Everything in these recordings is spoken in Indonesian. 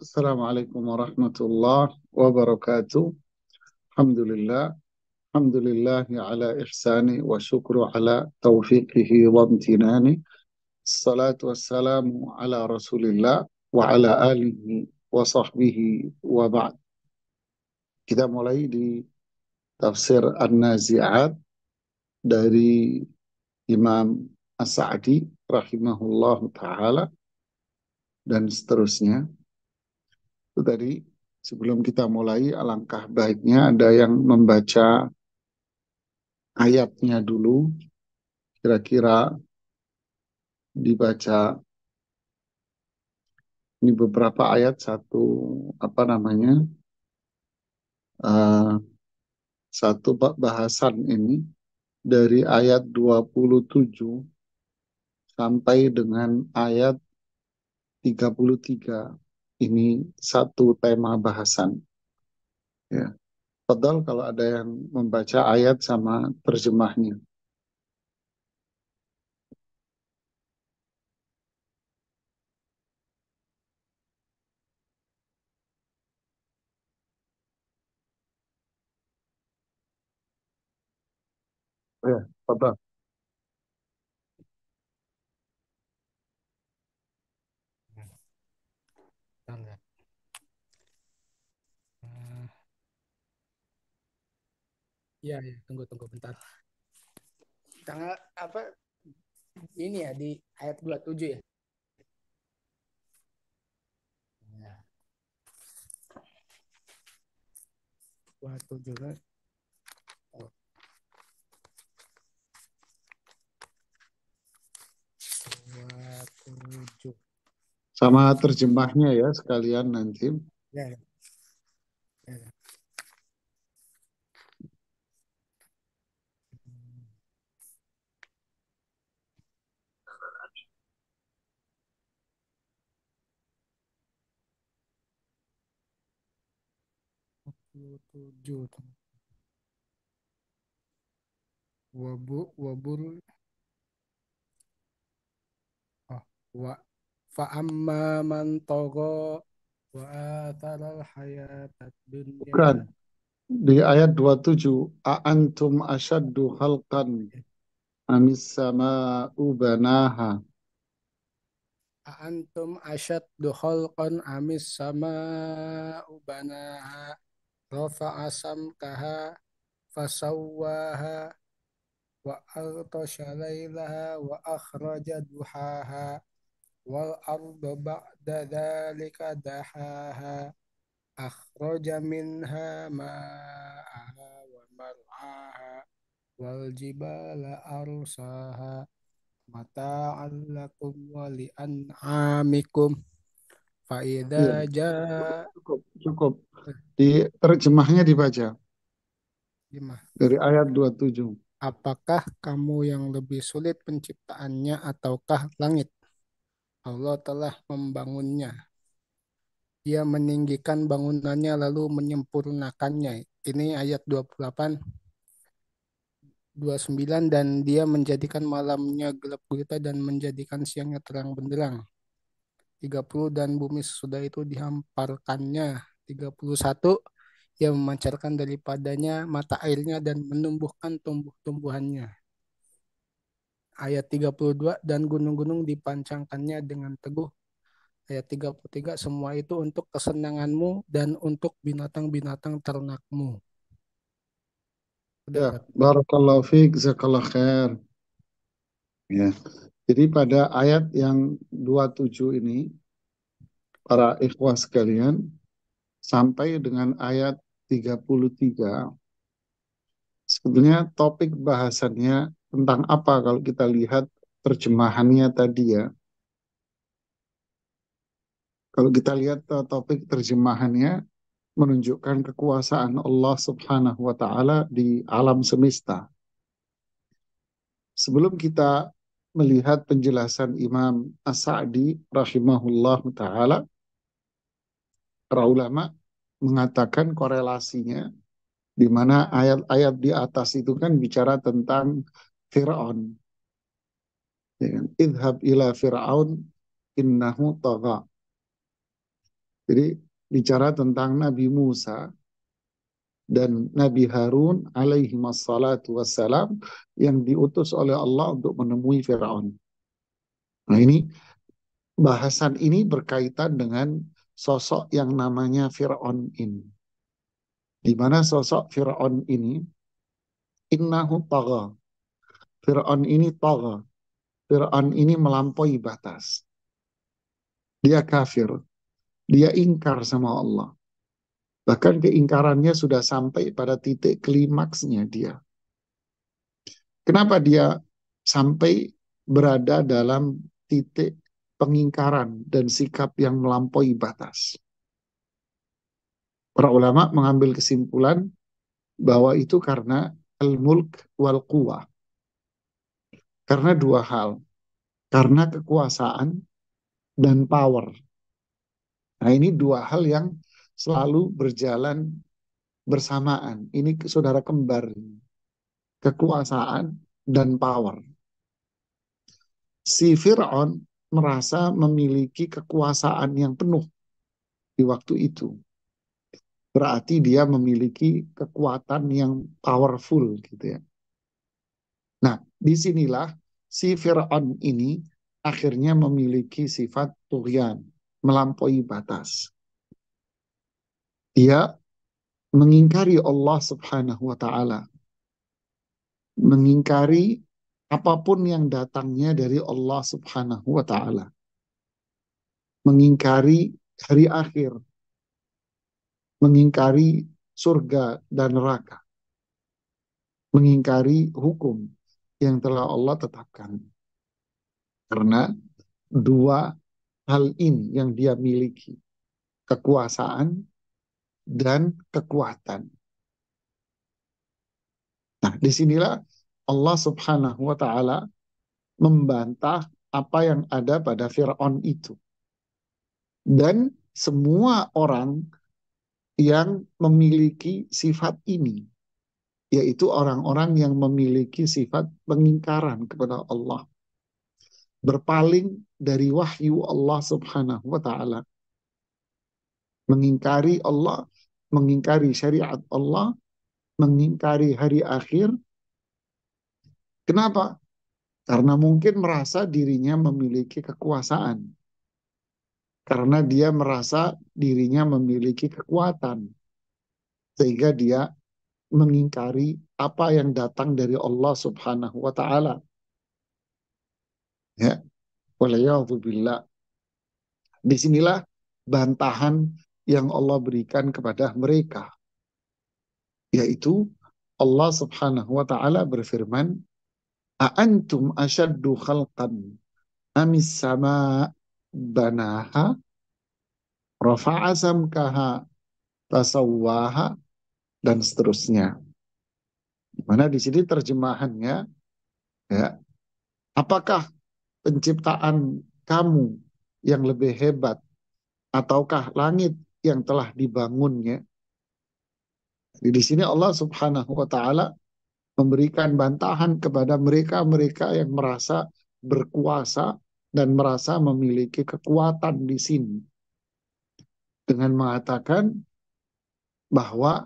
Assalamualaikum warahmatullahi wabarakatuh. Alhamdulillah. Alhamdulillahi ala ihsani wa syukru ala taufiqihi wa amtinani. Assalatu wassalamu ala rasulillah wa ala alihi wa sahbihi wa ba'd. Kita mulai di tafsir An-Nazi'at dari Imam As-Sa'di rahimahullahu ta'ala dan seterusnya. Itu tadi sebelum kita mulai, alangkah baiknya ada yang membaca ayatnya dulu, kira-kira dibaca ini beberapa ayat, satu apa namanya, uh, satu bahasan ini dari ayat 27 sampai dengan ayat 33. Ini satu tema bahasan. Ya. Padahal kalau ada yang membaca ayat sama terjemahnya. Ya, padahal. Bentar. Ya, tunggu bentar. Tanggal apa ini ya di ayat 27 ya? Ya. 27 kan? Oh, 27. Sama terjemahnya ya sekalian nanti. Ya, ya. Ya. 27. Wabur oh, wa fa amma man tagha wa ataral hayatad dunya. Bukan. Di ayat 27, a'antum asyaddu khalqan amis sama'u banaha. Antum asyaddu khalqan amis sama banaha rafa'a samkaha fasawwaha wa aghtasha laylaha wa akhraja duhaha wal arda ba'da dhalika dahaha akhraja minha ma'aha wa mar'aha wal jibala arsaha mata'an lakum wa li'an'amikum Iya, Faida ja cukup, cukup. Di terjemahnya dibaca Gimana? dari ayat 27. Apakah kamu yang lebih sulit penciptaannya ataukah langit? Allah telah membangunnya. Dia meninggikan bangunannya lalu menyempurnakannya. Ini ayat 28, 29 dan dia menjadikan malamnya gelap gulita dan menjadikan siangnya terang benderang. 30 dan bumi sesudah itu dihamparkannya. 31 ia memancarkan daripadanya mata airnya dan menumbuhkan tumbuh-tumbuhannya. Ayat 32 dan gunung-gunung dipancangkannya dengan teguh. Ayat 33 semua itu untuk kesenanganmu dan untuk binatang-binatang ternakmu. Udah, Ya, Tat. barakallahu fiik, jazakallah khair. Ya. Jadi pada ayat yang 27 ini, para ikhwah sekalian, sampai dengan ayat 33, sebetulnya topik bahasannya tentang apa kalau kita lihat terjemahannya tadi ya. Kalau kita lihat topik terjemahannya menunjukkan kekuasaan Allah Subhanahu wa taala di alam semesta. Sebelum kita melihat penjelasan Imam As-Sa'di rahimahullah taala, para ulama mengatakan korelasinya di mana ayat-ayat di atas itu kan bicara tentang Fir'aun. Ya kan? Idhab ila Fir'aun innahu tagha. Jadi bicara tentang Nabi Musa dan Nabi Harun alaihi wassalatu wassalam yang diutus oleh Allah untuk menemui Firaun. Nah, ini bahasan ini berkaitan dengan sosok yang namanya Firaun ini. Di mana sosok Firaun ini innahu tagha. Firaun ini tagha. Firaun ini melampaui batas. Dia kafir. Dia ingkar sama Allah. Bahkan keingkarannya sudah sampai pada titik klimaksnya dia. Kenapa dia sampai berada dalam titik pengingkaran dan sikap yang melampaui batas? Para ulama mengambil kesimpulan bahwa itu karena al-mulk wal quwah. Karena dua hal. Karena kekuasaan dan power. Nah, ini dua hal yang selalu berjalan bersamaan. Ini saudara kembar. Kekuasaan dan power. Si Fir'aun merasa memiliki kekuasaan yang penuh di waktu itu. Berarti dia memiliki kekuatan yang powerful gitu ya. Nah, disinilah si Fir'aun ini akhirnya memiliki sifat tughyan, melampaui batas. Dia mengingkari Allah Subhanahu wa taala, mengingkari apapun yang datangnya dari Allah Subhanahu wa taala, mengingkari hari akhir, mengingkari surga dan neraka, mengingkari hukum yang telah Allah tetapkan. Karena dua hal ini yang dia miliki, kekuasaan dan kekuatan. Nah, disinilah Allah Subhanahu wa taala membantah apa yang ada pada Firaun itu. Dan semua orang yang memiliki sifat ini, yaitu orang-orang yang memiliki sifat pengingkaran kepada Allah, berpaling dari wahyu Allah Subhanahu wa taala, mengingkari Allah, mengingkari syariat Allah, mengingkari hari akhir. Kenapa? Karena mungkin merasa dirinya memiliki kekuasaan. Karena dia merasa dirinya memiliki kekuatan. Sehingga dia mengingkari apa yang datang dari Allah Subhanahu wa taala. Ya, walayadzubillah. Disinilah bantahan yang Allah berikan kepada mereka. Yaitu Allah Subhanahu wa taala berfirman, "A'antum asyaddu khalqan amis sama banaha rafa'a samkaha fasawwaha," dan seterusnya. Mana di sini terjemahannya, ya, apakah penciptaan kamu yang lebih hebat ataukah langit yang telah dibangunnya? Di sini Allah Subhanahu wa taala memberikan bantahan kepada mereka-mereka yang merasa berkuasa dan merasa memiliki kekuatan di sini dengan mengatakan bahwa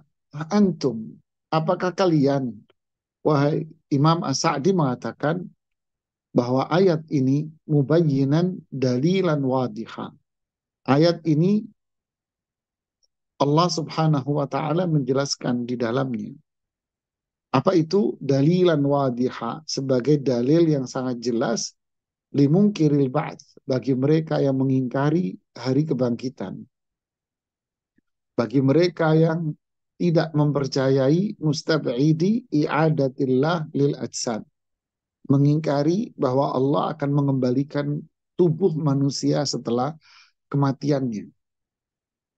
antum, apakah kalian, wahai Imam As-Sa'di mengatakan bahwa ayat ini mubayyinan dalilan wadiha. Ayat ini Allah Subhanahu wa taala menjelaskan di dalamnya. Apa itu dalilan wadiha? Sebagai dalil yang sangat jelas limungkiril ba'ts, bagi mereka yang mengingkari hari kebangkitan. Bagi mereka yang tidak mempercayai mustab'idi i'adatillah lil ajsad, mengingkari bahwa Allah akan mengembalikan tubuh manusia setelah kematiannya.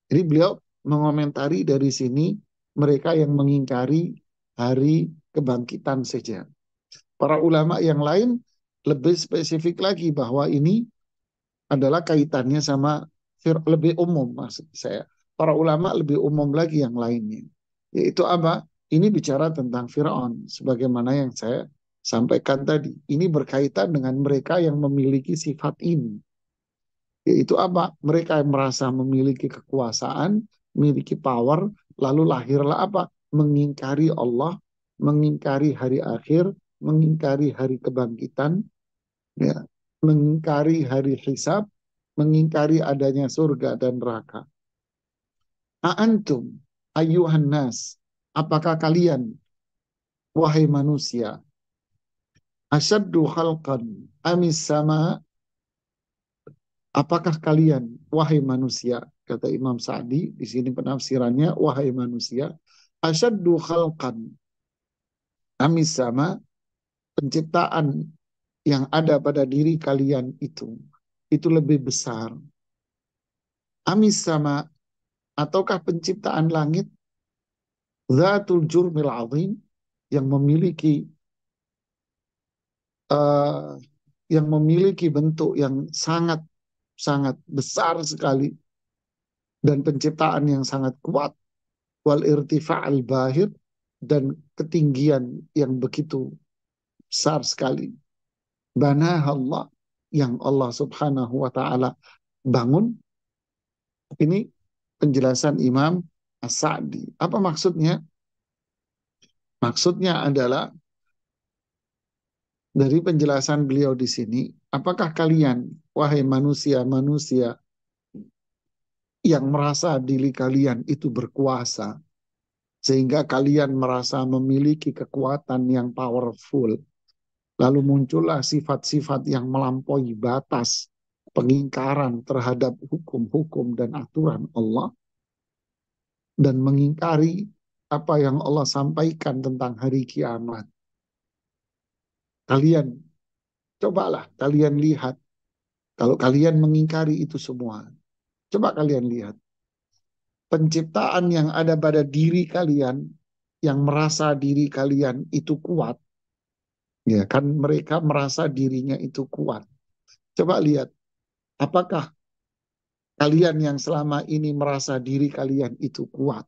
Jadi beliau mengomentari dari sini mereka yang mengingkari hari kebangkitan saja. Para ulama yang lain lebih spesifik lagi bahwa ini adalah kaitannya sama lebih umum, maksud saya. Para ulama lebih umum lagi yang lainnya. Yaitu apa? Ini bicara tentang Fir'aun, sebagaimana yang saya sampaikan tadi. Ini berkaitan dengan mereka yang memiliki sifat ini. Yaitu apa? Mereka yang merasa memiliki kekuasaan, memiliki power, lalu lahirlah apa? Mengingkari Allah, mengingkari hari akhir, mengingkari hari kebangkitan, ya, mengingkari hari hisab, mengingkari adanya surga dan neraka. A'antum ayyuhan nas, apakah kalian wahai manusia asyaddu khalqan amis sama, apakah kalian wahai manusia, kata Imam Sa'di di sini penafsirannya, wahai manusia asyaddu khalqan amis sama, penciptaan yang ada pada diri kalian itu lebih besar, amis sama, ataukah penciptaan langit, Zatul Jurmil Azim, yang memiliki uh, bentuk yang sangat sangat besar sekali dan penciptaan yang sangat kuat, wal irtifa'al bahir, dan ketinggian yang begitu besar sekali. Banah Allah, yang Allah Subhanahu wa taala bangun. Ini penjelasan Imam As-Sa'di. Apa maksudnya? Maksudnya adalah dari penjelasan beliau di sini, apakah kalian, wahai manusia-manusia, yang merasa diri kalian itu berkuasa, sehingga kalian merasa memiliki kekuatan yang powerful, lalu muncullah sifat-sifat yang melampaui batas, pengingkaran terhadap hukum-hukum dan aturan Allah, dan mengingkari apa yang Allah sampaikan tentang hari kiamat. Kalian, cobalah kalian lihat, kalau kalian mengingkari itu semua, coba kalian lihat penciptaan yang ada pada diri kalian, yang merasa diri kalian itu kuat, ya kan, mereka merasa dirinya itu kuat. Coba lihat, apakah kalian yang selama ini merasa diri kalian itu kuat,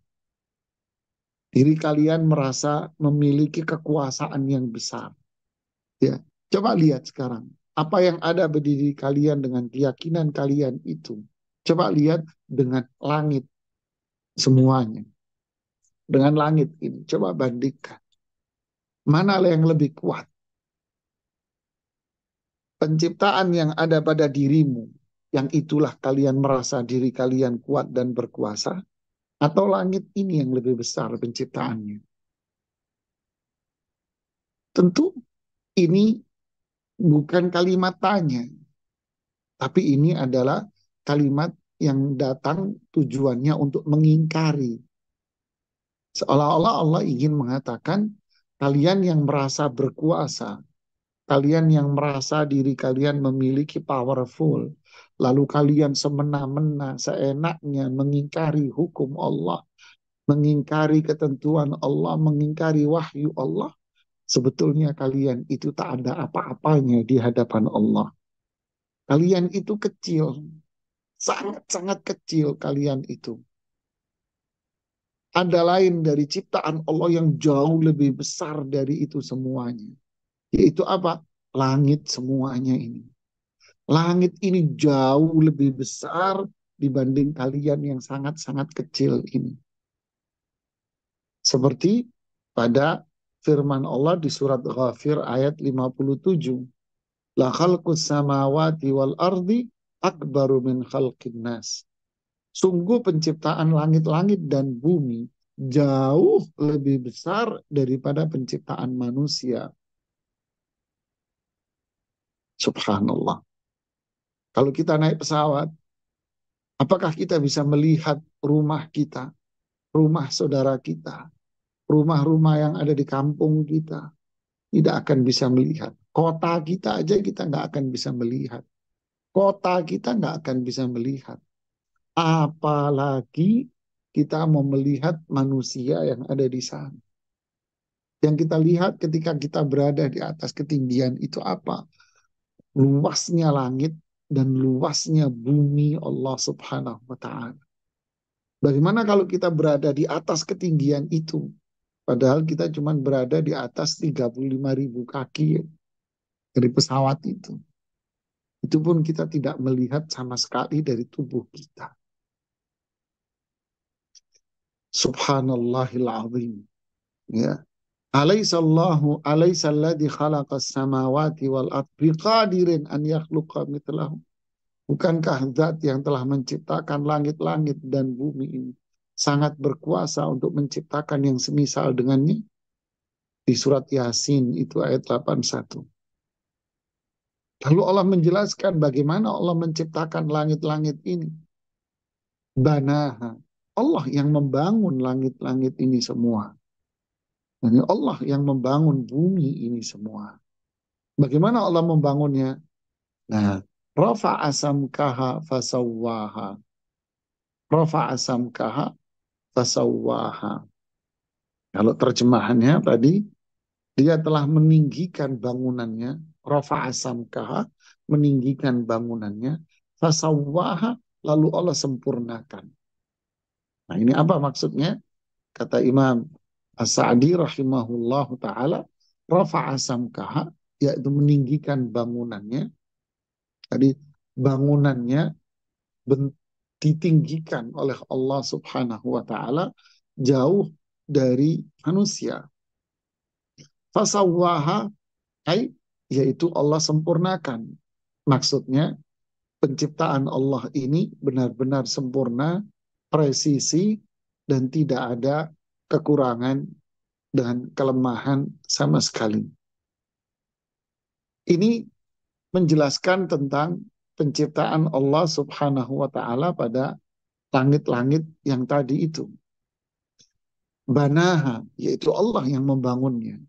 diri kalian merasa memiliki kekuasaan yang besar, ya, coba lihat sekarang apa yang ada pada diri kalian dengan keyakinan kalian itu. Coba lihat dengan langit semuanya, dengan langit ini, coba bandingkan mana yang lebih kuat, penciptaan yang ada pada dirimu, yang itulah kalian merasa diri kalian kuat dan berkuasa, atau langit ini yang lebih besar penciptaannya. Tentu ini bukan kalimat tanya, tapi ini adalah kalimat yang datang tujuannya untuk mengingkari. Seolah-olah Allah ingin mengatakan, kalian yang merasa berkuasa, kalian yang merasa diri kalian memiliki powerful, lalu kalian semena-mena, seenaknya mengingkari hukum Allah, mengingkari ketentuan Allah, mengingkari wahyu Allah, sebetulnya kalian itu tak ada apa-apanya di hadapan Allah. Kalian itu kecil, sangat-sangat kecil kalian itu. Ada lain dari ciptaan Allah yang jauh lebih besar dari itu semuanya. Yaitu apa? Langit semuanya ini. Langit ini jauh lebih besar dibanding kalian yang sangat-sangat kecil ini. Seperti pada firman Allah di surat Ghafir ayat 57. La khalqus samawati wal ardi akbaru min khalqin nas. Sungguh penciptaan langit-langit dan bumi jauh lebih besar daripada penciptaan manusia. Subhanallah. Kalau kita naik pesawat, apakah kita bisa melihat rumah kita, rumah saudara kita, rumah-rumah yang ada di kampung kita? Tidak akan bisa melihat. Kota kita aja kita nggak akan bisa melihat. Kota kita nggak akan bisa melihat. Apalagi kita mau melihat manusia yang ada di sana. Yang kita lihat ketika kita berada di atas ketinggian itu apa? Luasnya langit dan luasnya bumi Allah Subhanahu wa Ta'ala. Bagaimana kalau kita berada di atas ketinggian itu? Padahal kita cuma berada di atas 35.000 kaki dari pesawat itu. Itu pun kita tidak melihat sama sekali dari tubuh kita. Subhanallahil azim. Ya. Alaisalladzi khalaqas samawati wal ard biqadirin an yakhluqa mithlahum. Bukankah zat yang telah menciptakan langit-langit dan bumi ini sangat berkuasa untuk menciptakan yang semisal dengannya? Di surat Yasin itu ayat 81. Lalu Allah menjelaskan bagaimana Allah menciptakan langit-langit ini. Banaha. Allah yang membangun langit-langit ini semua. Dan Allah yang membangun bumi ini semua. Bagaimana Allah membangunnya? Nah, rafa'a samkaha fasawwaha. Rafa'a samkaha fasawwaha. Kalau terjemahannya tadi, dia telah meninggikan bangunannya. Rafa'a samkaha, meninggikan bangunannya. Fasawwaha, lalu Allah sempurnakan. Nah, ini apa maksudnya? Kata Imam As-Sa'di rahimahullahu ta'ala, rafa'a samkaha, yaitu meninggikan bangunannya. Tadi bangunannya ditinggikan oleh Allah Subhanahu wa taala jauh dari manusia. Fasawwaha, yaitu Allah sempurnakan. Maksudnya penciptaan Allah ini benar-benar sempurna, presisi, dan tidak ada kekurangan dan kelemahan sama sekali. Ini menjelaskan tentang penciptaan Allah Subhanahu wa taala pada langit-langit yang tadi itu. Banaha, yaitu Allah yang membangunnya.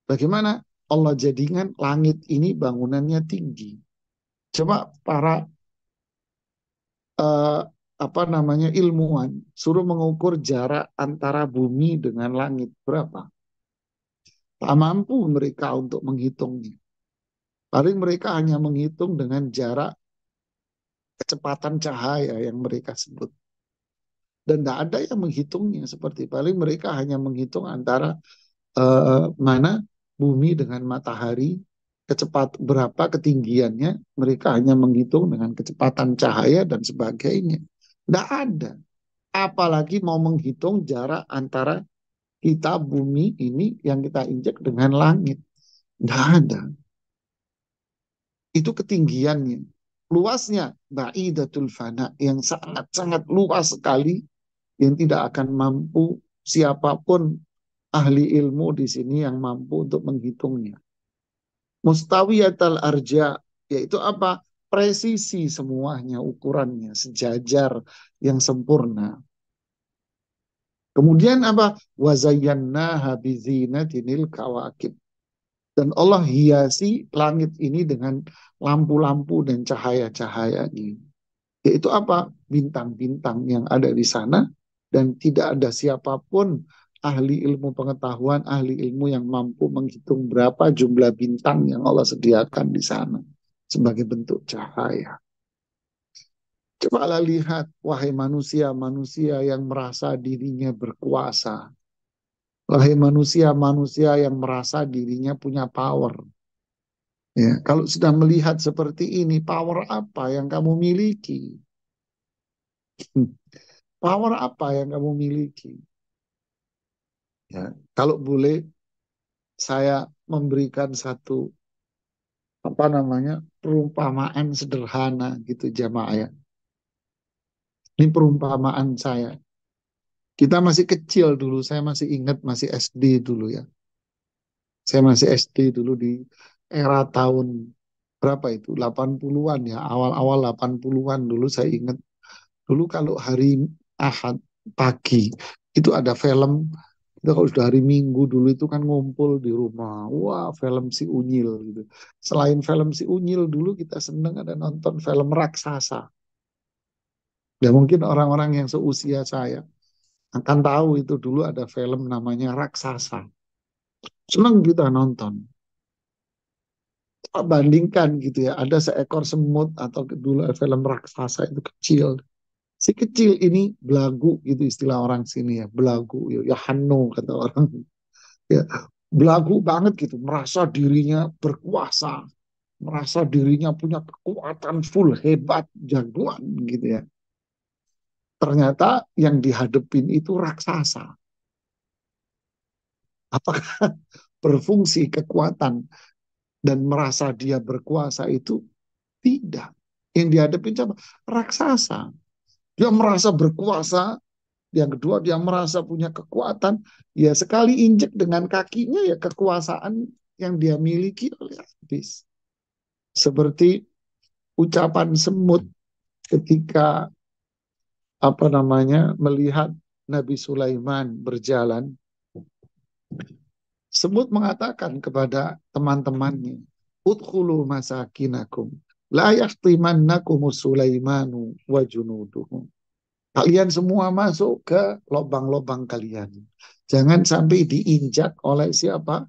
Bagaimana Allah jadikan langit ini bangunannya tinggi? Coba para uh, ilmuwan suruh mengukur jarak antara bumi dengan langit berapa? Tak mampu mereka untuk menghitungnya. Paling mereka hanya menghitung dengan jarak kecepatan cahaya yang mereka sebut. Dan tidak ada yang menghitungnya seperti paling mereka hanya menghitung antara mana bumi dengan matahari, berapa ketinggiannya, mereka hanya menghitung dengan kecepatan cahaya dan sebagainya. Tidak ada. Apalagi mau menghitung jarak antara kita bumi ini yang kita injak dengan langit. Tidak ada. Itu ketinggiannya. Luasnya, ba'idatul fana, yang sangat-sangat luas sekali, yang tidak akan mampu siapapun ahli ilmu di sini yang mampu untuk menghitungnya. Mustawiyatal arja, yaitu apa? Presisi semuanya, ukurannya, sejajar yang sempurna. Kemudian apa? Wazayyannaha bizinatinil kawakib. Dan Allah hiasi langit ini dengan lampu-lampu dan cahaya-cahayanya. Yaitu apa? Bintang-bintang yang ada di sana. Dan tidak ada siapapun ahli ilmu pengetahuan, ahli ilmu yang mampu menghitung berapa jumlah bintang yang Allah sediakan di sana. Sebagai bentuk cahaya. Cobalah lihat, wahai manusia-manusia yang merasa dirinya berkuasa. Wahai manusia-manusia yang merasa dirinya punya power. Ya, kalau sudah melihat seperti ini, power apa yang kamu miliki? Power apa yang kamu miliki? Ya, kalau boleh saya memberikan satu perumpamaan sederhana gitu jamaah ya. Ini perumpamaan saya. Kita masih kecil dulu, saya masih ingat masih SD dulu ya. Saya masih SD dulu di era tahun berapa itu? 80-an ya, awal-awal 80-an dulu saya ingat. Dulu kalau hari Ahad pagi itu ada film, itu kalau sudah hari Minggu dulu itu kan ngumpul di rumah. Wah, film si Unyil gitu. Selain film si Unyil dulu kita seneng ada nonton film raksasa. Ya mungkin orang-orang yang seusia saya akan tahu itu dulu ada film namanya Raksasa. Seneng kita nonton. Bandingkan gitu ya, ada seekor semut atau dulu film raksasa itu kecil. Si kecil ini belagu gitu istilah orang sini ya, belagu ya, ya Hanno kata orang. Ya, belagu banget gitu, merasa dirinya berkuasa. merasa dirinya punya kekuatan full, hebat, jagoan gitu ya. Ternyata yang dihadepin itu raksasa. Apakah berfungsi kekuatan dan merasa dia berkuasa itu? Tidak. Yang dihadapin siapa? Raksasa. Dia merasa berkuasa. Yang kedua, dia merasa punya kekuatan. Ya sekali injek dengan kakinya, ya kekuasaan yang dia miliki oleh habis. Seperti ucapan semut ketika melihat Nabi Sulaiman berjalan. Semut mengatakan kepada teman-temannya, "Udkhulu masakinakum, la yahtimannakum Sulaimanu wa junuduhu." Kalian semua masuk ke lubang-lubang kalian. Jangan sampai diinjak oleh siapa?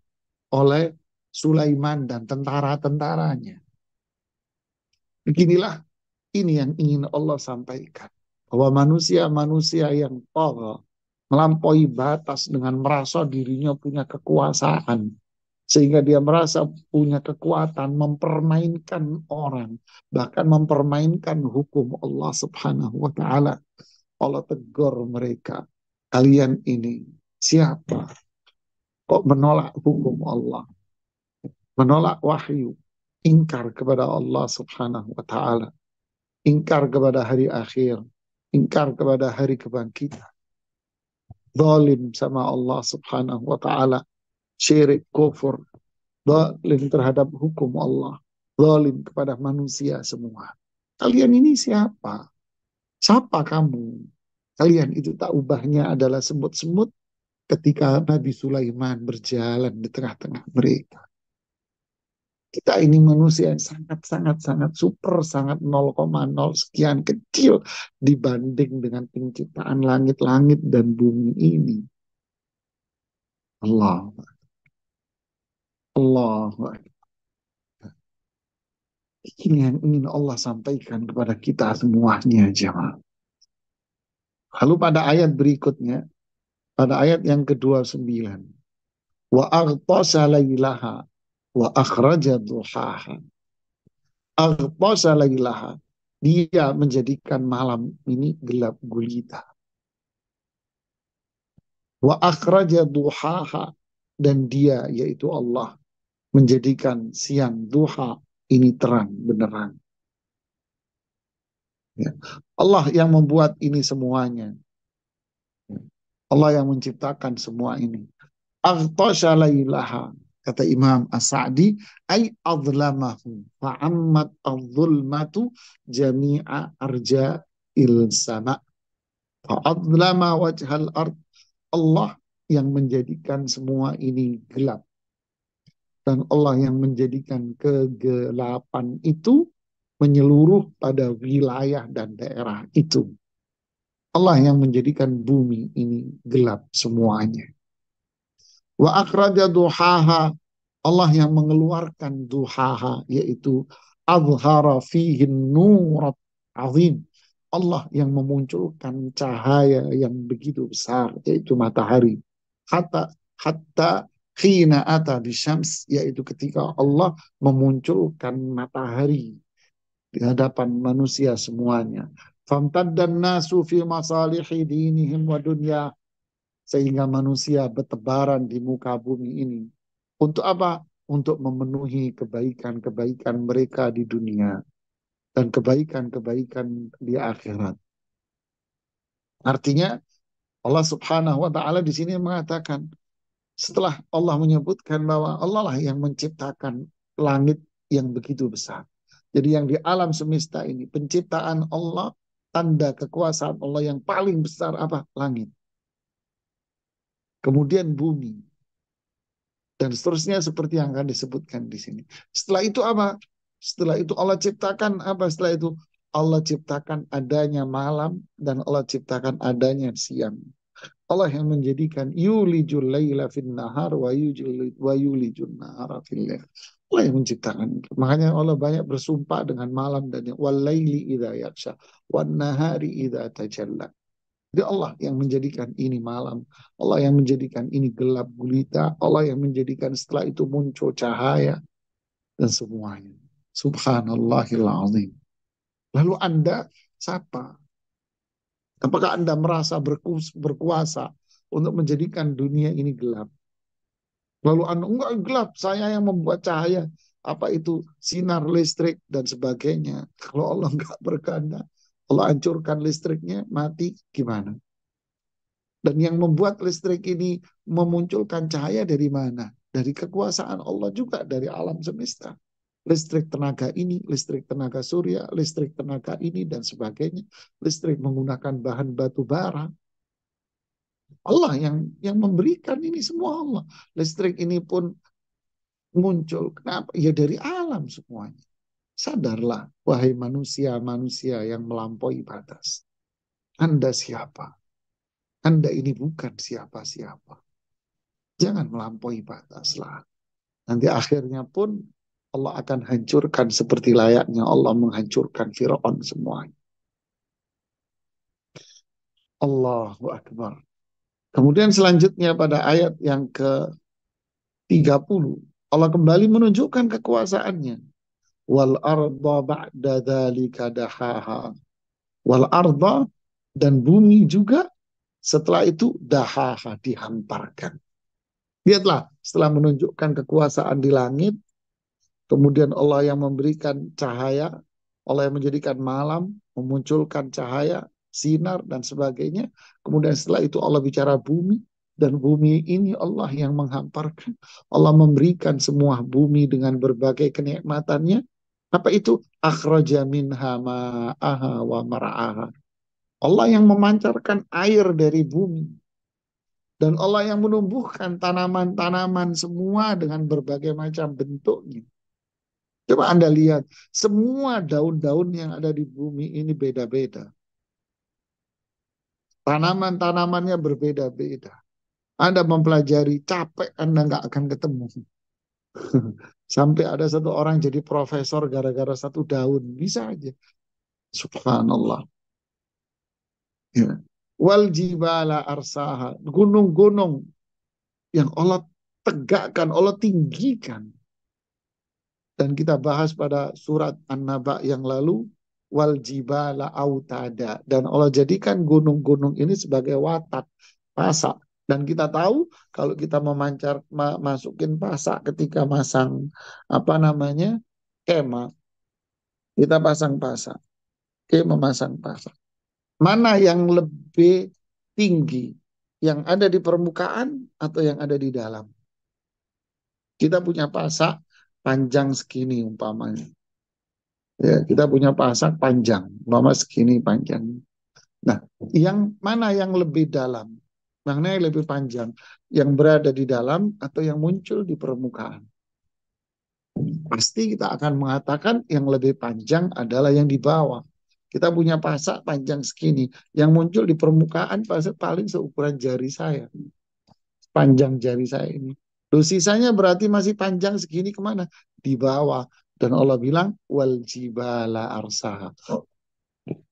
Oleh Sulaiman dan tentara-tentaranya. Beginilah ini yang ingin Allah sampaikan. Bahwa manusia-manusia yang tagha, melampaui batas dengan merasa dirinya punya kekuasaan. Sehingga dia merasa punya kekuatan mempermainkan orang. Bahkan mempermainkan hukum Allah subhanahu wa ta'ala. Allah tegur mereka. Kalian ini siapa? Kok menolak hukum Allah? Menolak wahyu. Ingkar kepada Allah subhanahu wa ta'ala. Ingkar kepada hari akhir. Ingkar kepada hari kebangkitan. Zalim sama Allah subhanahu wa ta'ala. Syirik, kufur. Zalim terhadap hukum Allah. Zalim kepada manusia semua. Kalian ini siapa? Siapa kamu? Kalian itu tak ubahnya adalah semut-semut ketika Nabi Sulaiman berjalan di tengah-tengah mereka. Kita ini manusia yang sangat super, sangat 0,0 sekian kecil dibanding dengan penciptaan langit-langit dan bumi ini. Allah. Allah. Ini yang ingin Allah sampaikan kepada kita semuanya, jemaah. Lalu pada ayat berikutnya, pada ayat yang ke-29, wa aghtasha lailaha wa akhraja duhaha. Aghtasha lailaha. Dia menjadikan malam ini gelap gulita. Wa akhraja duhaha. Dan dia, yaitu Allah, menjadikan siang duha ini terang benerang. Ya. Allah yang membuat ini semuanya. Allah yang menciptakan semua ini. Aghtasha lailaha. Kata Imam As-Sa'di, ay adlamahu fa'ammat adh-dhulmatu jami'a arja'il sama. Fa'adlama wajhal ard. Allah yang menjadikan semua ini gelap. Dan Allah yang menjadikan kegelapan itu menyeluruh pada wilayah dan daerah itu. Allah yang menjadikan bumi ini gelap semuanya. Wa akhraja duhaha. Allah yang mengeluarkan duhaha, yaitu azhara fihin nurat azim. Allah yang memunculkan cahaya yang begitu besar, yaitu matahari. Hatta khina ata bisyams, yaitu ketika Allah memunculkan matahari di hadapan manusia semuanya. Famtaddan nasu fi masalihi dinihim wa dunya. Sehingga manusia bertebaran di muka bumi ini. Untuk apa? Untuk memenuhi kebaikan-kebaikan mereka di dunia. Dan kebaikan-kebaikan di akhirat. Artinya Allah subhanahu wa ta'ala di sini mengatakan, setelah Allah menyebutkan bahwa Allah lah yang menciptakan langit yang begitu besar. Jadi yang di alam semesta ini, penciptaan Allah, tanda kekuasaan Allah yang paling besar apa? Langit. Kemudian bumi. Dan seterusnya seperti yang akan disebutkan di sini. Setelah itu apa? Setelah itu Allah ciptakan apa? Setelah itu Allah ciptakan adanya malam dan Allah ciptakan adanya siang. Allah yang menjadikan yulijul laila fin nahar wa yulijul nahara fil lail. Allah yang menciptakan itu. Makanya Allah banyak bersumpah dengan malam dan wal laili idza yaghsha wan nahari idza tajalla. Jadi Allah yang menjadikan ini malam. Allah yang menjadikan ini gelap gulita. Allah yang menjadikan setelah itu muncul cahaya. Dan semuanya. Subhanallahil azim. Lalu Anda siapa? Apakah Anda merasa berkuasa untuk menjadikan dunia ini gelap? Lalu Anda, enggak gelap, saya yang membuat cahaya. Apa itu sinar listrik dan sebagainya. Kalau Allah enggak berkehendak, Allah hancurkan listriknya, mati, gimana? Dan yang membuat listrik ini memunculkan cahaya dari mana? Dari kekuasaan Allah juga, dari alam semesta. Listrik tenaga ini, listrik tenaga surya, listrik tenaga ini, dan sebagainya. Listrik menggunakan bahan batu bara. Allah yang memberikan ini semua Allah. Listrik ini pun muncul. Kenapa? Ya dari alam semuanya. Sadarlah, wahai manusia-manusia yang melampaui batas. Anda siapa? Anda ini bukan siapa-siapa. Jangan melampaui batas lah. Nanti akhirnya pun Allah akan hancurkan seperti layaknya Allah menghancurkan Firaun semuanya. Allahu Akbar. Kemudian selanjutnya pada ayat yang ke-30, Allah kembali menunjukkan kekuasaannya. Wal arda ba'da dzalika dahaha. Wal arda, dan bumi juga setelah itu dahaha, dihamparkan. Lihatlah, setelah menunjukkan kekuasaan di langit, kemudian Allah yang memberikan cahaya, Allah yang menjadikan malam, memunculkan cahaya, sinar, dan sebagainya. Kemudian setelah itu Allah bicara bumi, dan bumi ini Allah yang menghamparkan. Allah memberikan semua bumi dengan berbagai kenikmatannya. Apa itu? Akhraja minha ma'aha wa mar'aha. Allah yang memancarkan air dari bumi. Dan Allah yang menumbuhkan tanaman-tanaman semua dengan berbagai macam bentuknya. Coba Anda lihat, semua daun-daun yang ada di bumi ini beda-beda. Tanaman-tanamannya berbeda-beda. Anda mempelajari, capek Anda nggak akan ketemu. Sampai ada satu orang jadi profesor gara-gara satu daun. Bisa aja. Subhanallah. Ya. Wal jibala arsaha. Gunung-gunung yang Allah tegakkan, Allah tinggikan. Dan kita bahas pada surat An-Naba yang lalu, wal jibala autada, dan Allah jadikan gunung-gunung ini sebagai watak, pasak. Dan kita tahu kalau kita masukin pasak ketika masang apa namanya kema, kita pasang pasak, memasang pasak. Mana yang lebih tinggi, yang ada di permukaan atau yang ada di dalam? Kita punya pasak panjang segini umpamanya. Ya, kita punya pasak panjang, umpama segini panjang. Nah, yang mana yang lebih dalam? Mana yang lebih panjang? Yang berada di dalam atau yang muncul di permukaan? Pasti kita akan mengatakan yang lebih panjang adalah yang di bawah. Kita punya pasak panjang segini, yang muncul di permukaan paling seukuran jari saya, panjang jari saya ini. Loh, sisanya berarti masih panjang segini kemana? Di bawah. Dan Allah bilang, wal jibala arsaha.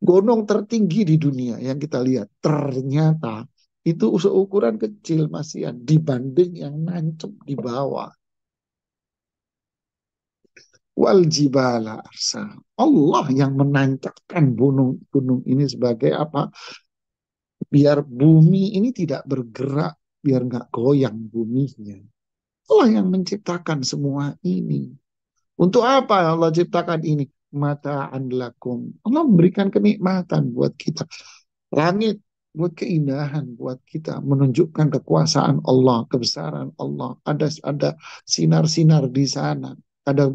Gunung tertinggi di dunia yang kita lihat, ternyata itu seukuran kecil masih dibanding yang nancep di bawah. Wal jibala arsaha. Allah yang menancapkan gunung-gunung ini sebagai apa? Biar bumi ini tidak bergerak, biar nggak goyang buminya. Allah yang menciptakan semua ini. Untuk apa Allah ciptakan ini? Mata'an lakum. Allah memberikan kenikmatan buat kita. Langit buat keindahan buat kita, menunjukkan kekuasaan Allah, kebesaran Allah. Ada sinar-sinar di sana, ada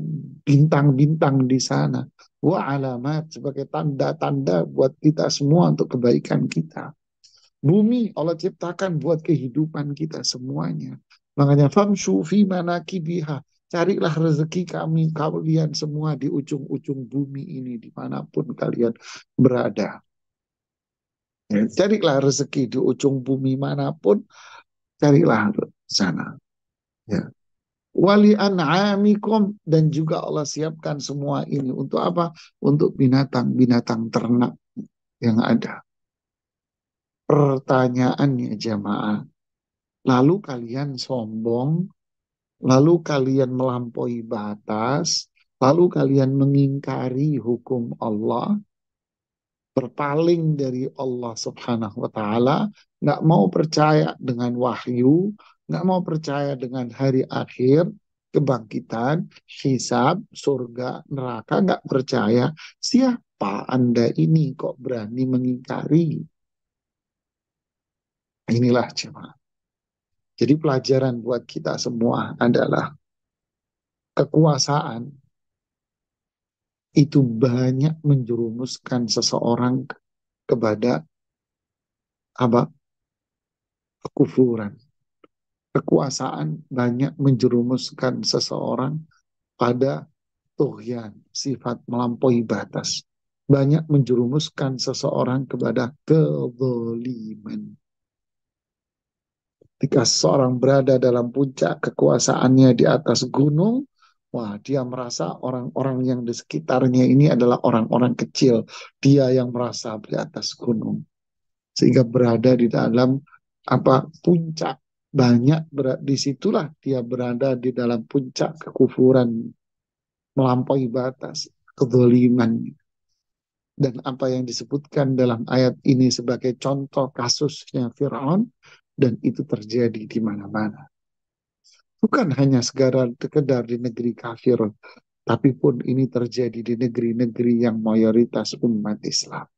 bintang-bintang di sana. Wa alamat, sebagai tanda-tanda buat kita semua untuk kebaikan kita. Bumi Allah ciptakan buat kehidupan kita semuanya. Makanya famshu fi manakibiha. Carilah rezeki kalian semua di ujung-ujung bumi ini, dimanapun kalian berada. Ya, carilah rezeki di ujung bumi manapun, carilah sana. Ya. Wali an'amikum, dan juga Allah siapkan semua ini untuk apa? Untuk binatang-binatang ternak yang ada. Pertanyaannya jamaah, lalu kalian sombong, lalu kalian melampaui batas, lalu kalian mengingkari hukum Allah, berpaling dari Allah Subhanahu wa Ta'ala, nggak mau percaya dengan wahyu, nggak mau percaya dengan hari akhir, kebangkitan, hisab, surga, neraka, nggak percaya. Siapa Anda ini kok berani mengingkari? Inilah jemaah. Jadi pelajaran buat kita semua adalah kekuasaan itu banyak menjerumuskan seseorang kepada apa? Kekufuran. Kekuasaan banyak menjerumuskan seseorang pada tughyan, sifat melampaui batas. Banyak menjerumuskan seseorang kepada kezaliman. Ketika seseorang berada dalam puncak kekuasaannya di atas gunung, wah, dia merasa orang-orang yang di sekitarnya ini adalah orang-orang kecil. Dia yang merasa di atas gunung. Sehingga berada di dalam puncak, banyak disitulah dia berada di dalam puncak kekufuran, melampaui batas, kezaliman. Dan apa yang disebutkan dalam ayat ini sebagai contoh kasusnya Fir'aun, dan itu terjadi di mana-mana. Bukan hanya sekedar di negeri kafir, tapi pun ini terjadi di negeri-negeri yang mayoritas umat Islam.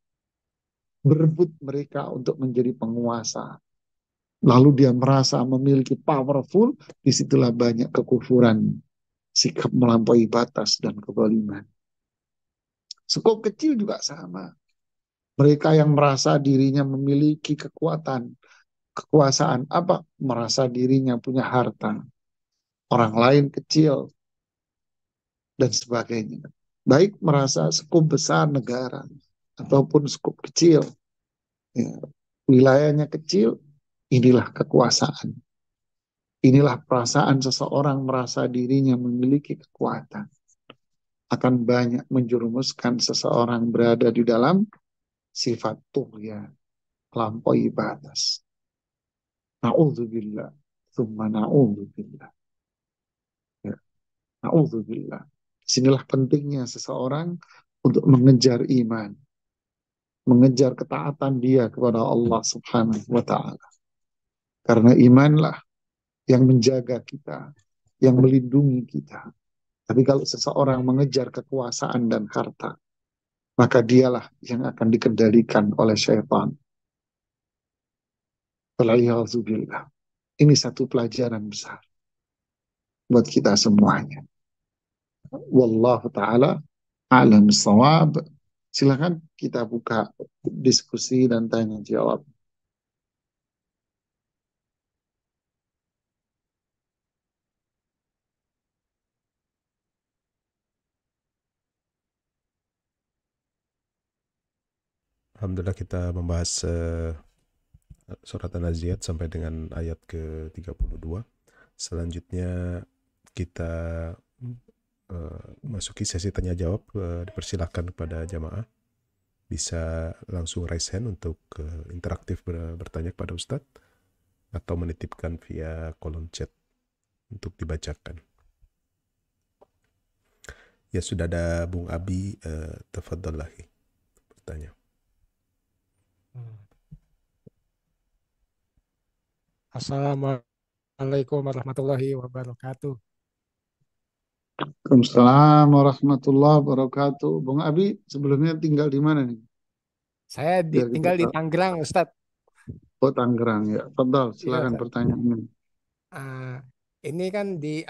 Berebut mereka untuk menjadi penguasa. Lalu dia merasa memiliki powerful, disitulah banyak kekufuran, sikap melampaui batas dan kezaliman. Skop kecil juga sama. Mereka yang merasa dirinya memiliki kekuasaan merasa dirinya punya harta. Orang lain kecil, dan sebagainya. Baik merasa skop besar negara, ataupun skop kecil. Ya, wilayahnya kecil, inilah kekuasaan. Inilah perasaan seseorang merasa dirinya memiliki kekuatan. Akan banyak menjerumuskan seseorang berada di dalam sifat tughyan, lampaui batas. Na'udzubillah, thumma na'udzubillah. Ya, na'udzubillah. Disinilah pentingnya seseorang untuk mengejar iman, mengejar ketaatan dia kepada Allah Subhanahu wa Ta'ala. Karena imanlah yang menjaga kita, yang melindungi kita. Tapi kalau seseorang mengejar kekuasaan dan harta, maka dialah yang akan dikendalikan oleh syaitan. Waliyahzubillah. Ini satu pelajaran besar buat kita semuanya. Wallahu ta'ala a'lam shawab. Silakan kita buka diskusi dan tanya jawab. Alhamdulillah kita membahas surat An-Nazi'at sampai dengan ayat ke-32. Selanjutnya kita masuki sesi tanya jawab. Dipersilahkan kepada jamaah bisa langsung raise hand untuk interaktif bertanya kepada Ustadz atau menitipkan via kolom chat untuk dibacakan. Ya, sudah ada Bung Abi, tafadhallahi bertanya. Assalamualaikum warahmatullahi wabarakatuh. Waalaikumsalam warahmatullahi wabarakatuh. Bung Abi, sebelumnya tinggal di mana nih? Saya Biar kita tinggal di tahu. Tangerang, Ustadz. Oh, Tangerang ya. Fadal, Iya, silakan Ustadz. pertanyaannya. Ah, ini kan di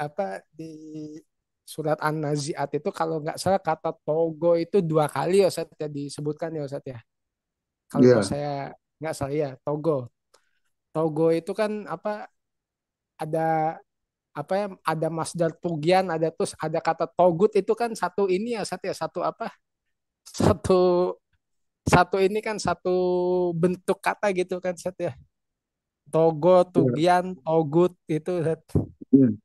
surat An-Nazi'at itu kalau nggak salah kata Togo itu 2 kali ya Ustadz ya disebutkan ya Ustadz ya. Kalau Ya, saya nggak salah ya Togo. Togo itu kan ada ada masdar tugian, ada terus ada kata togut itu kan satu ini ya Ustadz ya satu satu ini kan satu bentuk kata gitu kan Ustadz ya. Togo, ya, tugian, togut itu Ustadz. ya.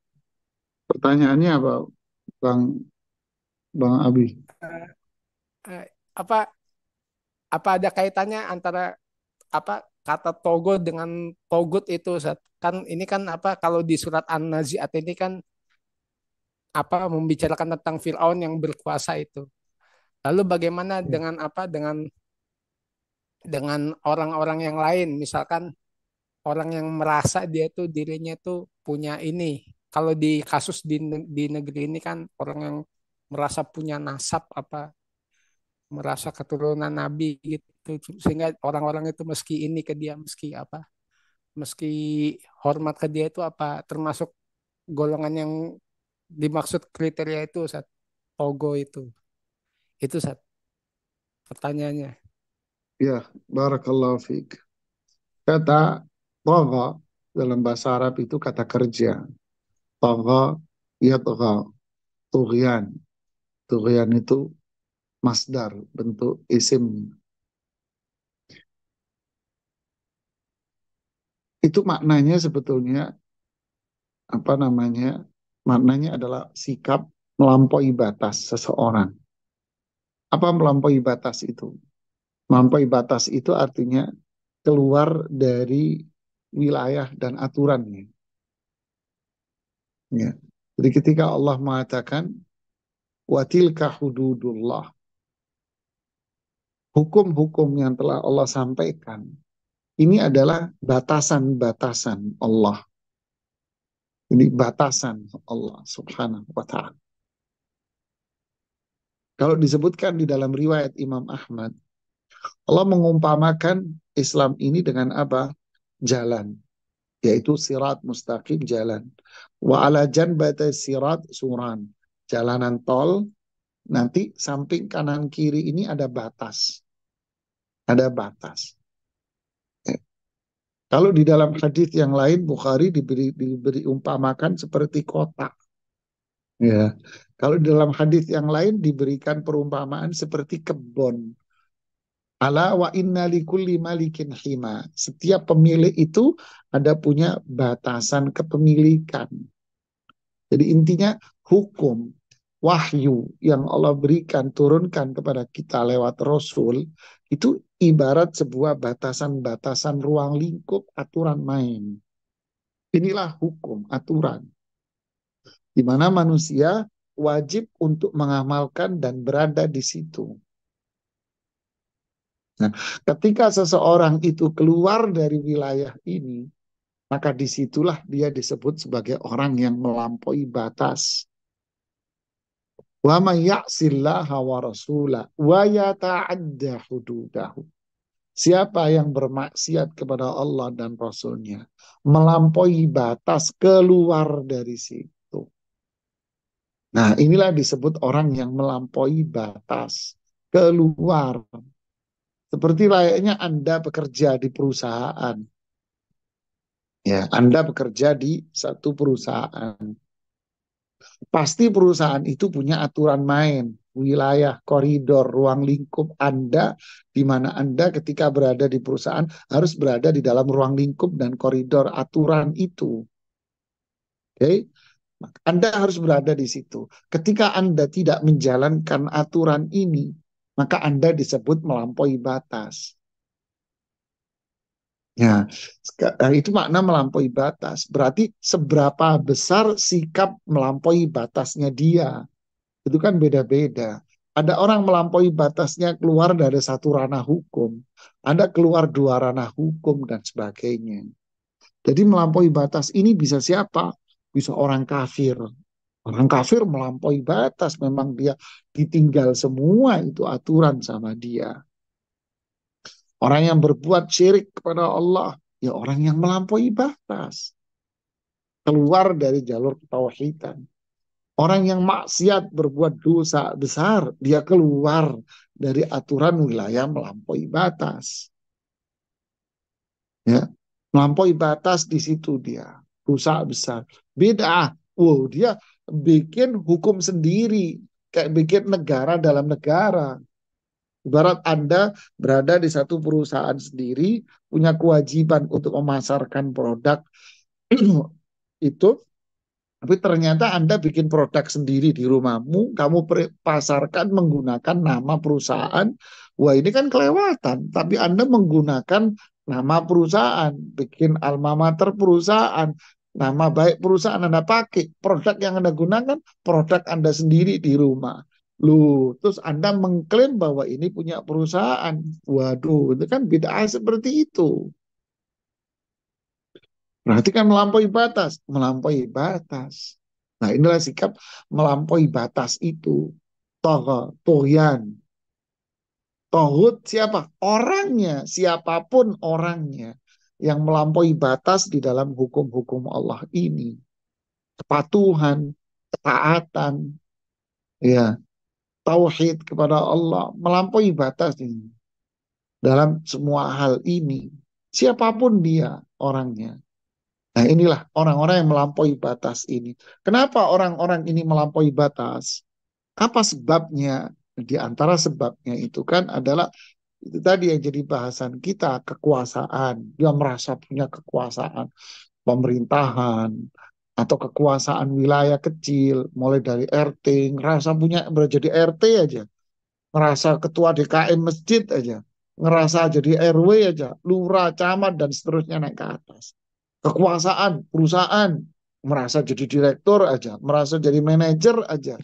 Pertanyaannya apa, Bang Bang Abi? Eh, eh, apa apa ada kaitannya antara kata togo dengan togut itu Ustaz? Kan ini kan kalau di surat An-Nazi'at ini kan membicarakan tentang Firaun yang berkuasa itu. Lalu bagaimana dengan dengan orang-orang yang lain, misalkan orang yang merasa dia tuh dirinya tuh punya ini. Kalau di kasus di negeri ini kan orang yang merasa punya nasab merasa keturunan nabi gitu, sehingga orang-orang itu meski ini ke dia, meski hormat ke dia itu termasuk golongan yang dimaksud kriteria itu saat Togo itu saat pertanyaannya. Ya, barakallahu fiik. Kata tagha dalam bahasa Arab itu kata kerja. Tagha, yatgha, tughyan. Tughyan itu masdar, bentuk isim. Itu maknanya sebetulnya apa namanya? Maknanya adalah sikap melampaui batas seseorang. Apa melampaui batas itu? Melampaui batas itu artinya keluar dari wilayah dan aturannya. Ya. Jadi ketika Allah mengatakan watilka hududullah, hukum-hukum yang telah Allah sampaikan, ini adalah batasan-batasan Allah. Ini batasan Allah subhanahu wa ta'ala. Kalau disebutkan di dalam riwayat Imam Ahmad, Allah mengumpamakan Islam ini dengan apa? Jalan, yaitu sirat mustaqim, jalan. Wa ala janbata sirat suran, jalanan tol, nanti samping kanan kiri ini ada batas. Ada batas. Kalau di dalam hadis yang lain Bukhari diberi umpamakan seperti kotak. Ya. Kalau di dalam hadis yang lain diberikan perumpamaan seperti kebun. Ala wa inna likulli malikin hima. Setiap pemilik itu ada punya batasan kepemilikan. Jadi intinya hukum, wahyu yang Allah berikan, turunkan kepada kita lewat Rasul, itu ibarat sebuah batasan-batasan ruang lingkup aturan main. Inilah hukum, aturan. Di mana manusia wajib untuk mengamalkan dan berada di situ. Nah, ketika seseorang itu keluar dari wilayah ini, maka disitulah dia disebut sebagai orang yang melampaui batas. Wa may ya'sillaha wa rasulah wa yata'adda hududahu. Siapa yang bermaksiat kepada Allah dan Rasulnya, melampaui batas, keluar dari situ. Nah, inilah disebut orang yang melampaui batas, keluar. Seperti layaknya Anda bekerja di perusahaan. Ya, Anda bekerja di satu perusahaan. Pasti perusahaan itu punya aturan main, wilayah, koridor, ruang lingkup Anda, di mana Anda ketika berada di perusahaan harus berada di dalam ruang lingkup dan koridor aturan itu. Oke? Anda harus berada di situ. Ketika Anda tidak menjalankan aturan ini, maka Anda disebut melampaui batas. Ya, itu makna melampaui batas. Berarti seberapa besar sikap melampaui batasnya dia. Itu kan beda-beda. Ada orang melampaui batasnya keluar dari satu ranah hukum. Ada keluar dua ranah hukum dan sebagainya. Jadi melampaui batas ini bisa siapa? Bisa orang kafir. Orang kafir melampaui batas. Memang dia ditinggal semua itu aturan sama dia. Orang yang berbuat syirik kepada Allah, ya orang yang melampaui batas. Keluar dari jalur ketauhidan. Orang yang maksiat berbuat dosa besar, dia keluar dari aturan wilayah melampaui batas. Ya, melampaui batas di situ dia. Dosa besar. Beda. Wow, dia bikin hukum sendiri. Kayak bikin negara dalam negara. Ibarat Anda berada di satu perusahaan sendiri, punya kewajiban untuk memasarkan produk itu, tapi ternyata Anda bikin produk sendiri di rumahmu, kamu pasarkan menggunakan nama perusahaan. Wah, ini kan kelewatan, tapi Anda menggunakan nama perusahaan, bikin alma mater perusahaan, Nama baik perusahaan Anda pakai, produk yang Anda gunakan, produk Anda sendiri di rumah. Loh, terus Anda mengklaim bahwa ini punya perusahaan. Waduh, itu kan bid'ah seperti itu. Berarti kan melampaui batas, melampaui batas. Nah, inilah sikap melampaui batas itu. Toh, tohyan. Tohut siapa? Orangnya, siapapun orangnya yang melampaui batas di dalam hukum-hukum Allah ini. Kepatuhan, ketaatan, ya, tauhid kepada Allah, melampaui batas ini dalam semua hal ini. Siapapun dia orangnya. Nah, inilah orang-orang yang melampaui batas ini. Kenapa orang-orang ini melampaui batas? Apa sebabnya? Di antara sebabnya itu kan adalah itu tadi yang jadi bahasan kita, kekuasaan. Dia merasa punya kekuasaan pemerintahan atau kekuasaan wilayah kecil, mulai dari RT, ngerasa punya jadi RT aja, ngerasa ketua DKM masjid aja, ngerasa jadi RW aja, lurah, camat, dan seterusnya naik ke atas. Kekuasaan, perusahaan, merasa jadi direktur aja, merasa jadi manajer aja.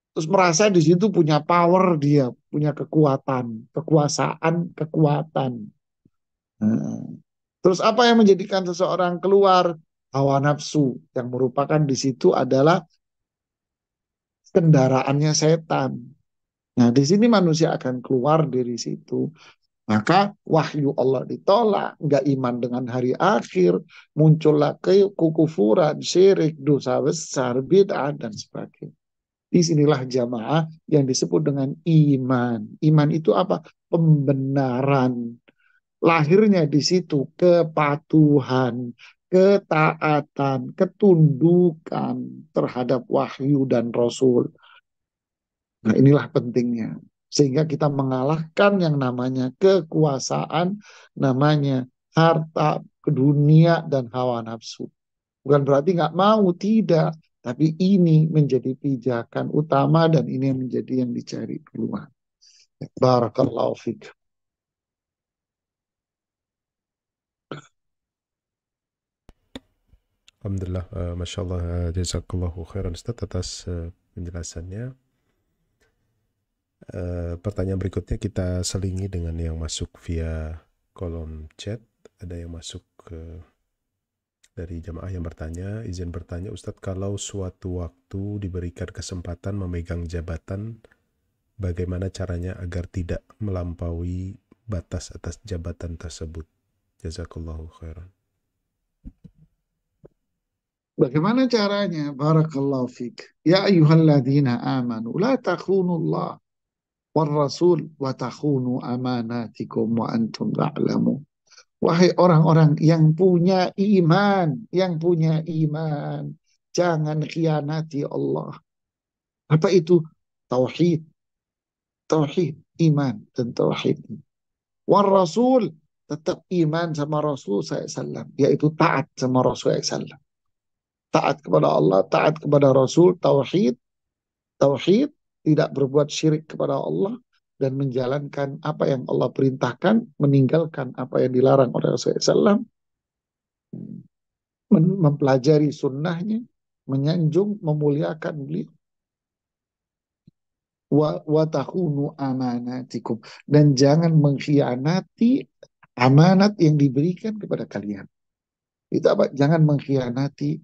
Terus merasa di situ punya power dia, punya kekuatan, kekuasaan, kekuatan. Nah, terus apa yang menjadikan seseorang keluar? Hawa nafsu, yang merupakan di situ adalah kendaraannya setan. Nah, di sini manusia akan keluar dari situ. Maka wahyu Allah ditolak, nggak iman dengan hari akhir, muncullah kekufuran, syirik, dosa besar, bid'ah, dan sebagainya. Disinilah jamaah yang disebut dengan iman. Iman itu apa? Pembenaran. Lahirnya di situ kepatuhan, ketaatan, ketundukan terhadap wahyu dan rasul. Nah, inilah pentingnya. Sehingga kita mengalahkan yang namanya kekuasaan, namanya harta, dunia, dan hawa nafsu. Bukan berarti nggak mau, tidak. Tapi ini menjadi pijakan utama dan ini yang menjadi yang dicari keluar. Barakallahu fiqh. Alhamdulillah, Masya Allah, jazakallahu khairan Ustaz atas penjelasannya. Pertanyaan berikutnya kita selingi dengan yang masuk via kolom chat. Ada yang masuk dari jamaah yang bertanya, izin bertanya Ustadz, kalau suatu waktu diberikan kesempatan memegang jabatan, bagaimana caranya agar tidak melampaui batas atas jabatan tersebut? Jazakallahu khairan. Bagaimana caranya? Barakallahu fiqh. Ya ayyuhalladzina amanu la takhunullah war rasul wa takhunu amanatikum wa antum ta'lamun. Wahai orang-orang yang punya iman, jangan khianati Allah. Apa itu? Tauhid, tauhid, iman dan tauhid. War Rasul, tetap iman sama Rasul SAW, yaitu taat sama Rasul SAW. Taat kepada Allah, taat kepada Rasul, tauhid, tauhid, tidak berbuat syirik kepada Allah, dan menjalankan apa yang Allah perintahkan, meninggalkan apa yang dilarang oleh Rasulullah SAW, mempelajari sunnahnya, menyanjung, memuliakan beliau. Wa takhunu amanatikum, dan jangan mengkhianati amanat yang diberikan kepada kalian. Itu apa? Jangan mengkhianati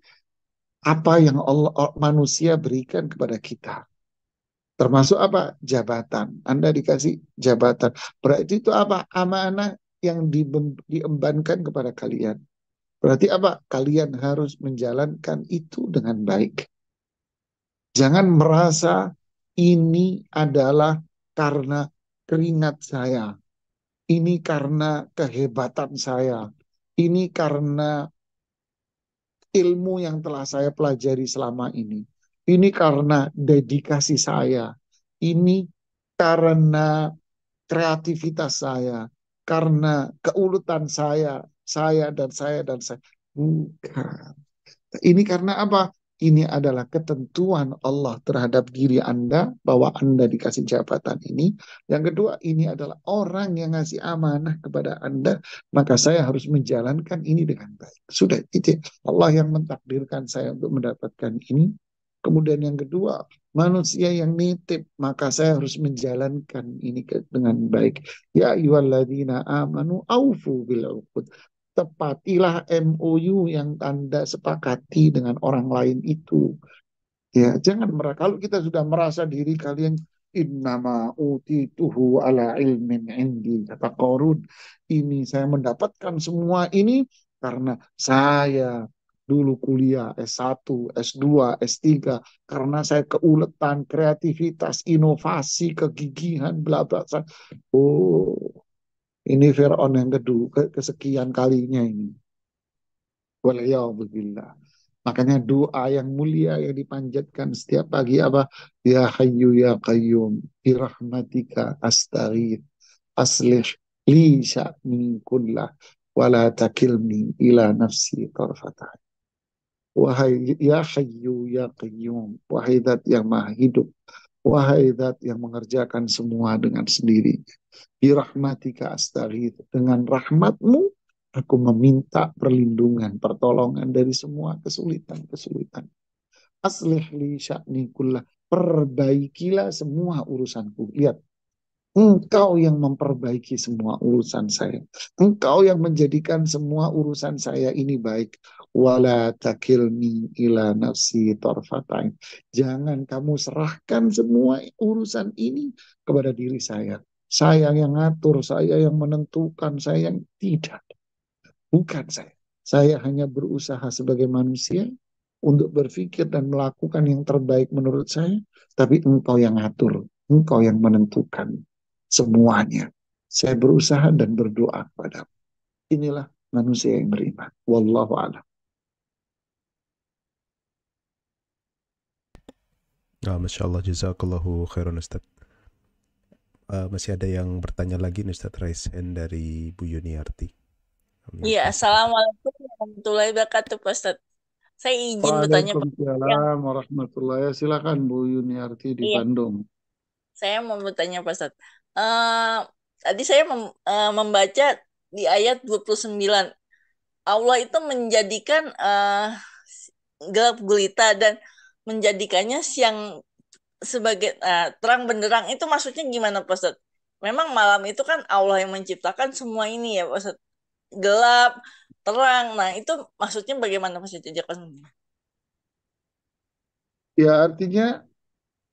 apa yang Allah manusia berikan kepada kita. Termasuk apa? Jabatan. Anda dikasih jabatan. Berarti itu apa? Amanah yang diembankan kepada kalian. Berarti apa? Kalian harus menjalankan itu dengan baik. Jangan merasa ini adalah karena keringat saya. Ini karena kehebatan saya. Ini karena ilmu yang telah saya pelajari selama ini. Ini karena dedikasi saya. Ini karena kreativitas saya. Karena keuletan saya. Saya dan saya dan saya. Bukan. Ini karena apa? ini adalah ketentuan Allah terhadap diri Anda, bahwa Anda dikasih jabatan ini. Yang kedua, ini adalah orang yang ngasih amanah kepada Anda, maka saya harus menjalankan ini dengan baik. Sudah, itu Allah yang mentakdirkan saya untuk mendapatkan ini. Kemudian yang kedua, manusia yang nitip, maka saya harus menjalankan ini dengan baik. Ya ayyuhalladzina amanu aufu bil uqud. Tepatilah MOU yang Anda sepakati dengan orang lain itu. Ya, jangan merasa, kalau kita sudah merasa diri kalian innama utituhu ala ilmin indi, kata Qarun, ini saya mendapatkan semua ini karena saya dulu kuliah S1, S2, S3, karena saya keuletan, kreativitas, inovasi, kegigihan, bla bla. Oh, ini Fir'aun yang kedua, kesekian kalinya ini. Waliyahudzubillah. Makanya doa yang mulia yang dipanjatkan setiap pagi apa? Ya Hayyu ya Qayyum, birahmatika astaghith, aslih li sya'ni kullah, wala takilni ila nafsi tarfatah. Wahai ya Hayyu ya Qayyum, wahai zat yang maha hidup, wahai zat yang mengerjakan semua dengan sendiri. Birahmatika astaghith, dengan rahmatmu aku meminta perlindungan, pertolongan dari semua kesulitan-kesulitan. Aslih li sya'ni kullah, perbaikilah semua urusanku. Lihat, engkau yang memperbaiki semua urusan saya. Engkau yang menjadikan semua urusan saya ini baik. Wala takilni ila nafsi tarfatain. Jangan kamu serahkan semua urusan ini kepada diri saya. Saya yang ngatur, saya yang menentukan, saya yang tidak. Bukan saya. Saya hanya berusaha sebagai manusia untuk berpikir dan melakukan yang terbaik menurut saya. Tapi engkau yang ngatur, engkau yang menentukan semuanya. Saya berusaha dan berdoa kepada. Inilah manusia yang beriman. Wallahu a'lam. Masya Allah, jazakallahu khairan Ustaz. Masih ada yang bertanya lagi nih Ustaz, raise hand dari Bu Yuniarti. Iya, assalamualaikum warahmatullahi wabarakatuh, Pak Ustadz. Saya izin bertanya, Pak. Waalaikumsalam warahmatullahi wabarakatuh. Silakan Bu Yuniarti di Iya, Bandung. saya mau bertanya, Pak Ustadz. Tadi saya membaca di ayat 29, Allah itu menjadikan gelap gulita dan menjadikannya siang sebagai terang benderang. Itu maksudnya gimana, Pak Ustadz? Memang malam itu kan Allah yang menciptakan semua ini ya, Pak Ustadz. Gelap, terang. Nah, itu maksudnya bagaimana, Pak Ustadz? Ya, artinya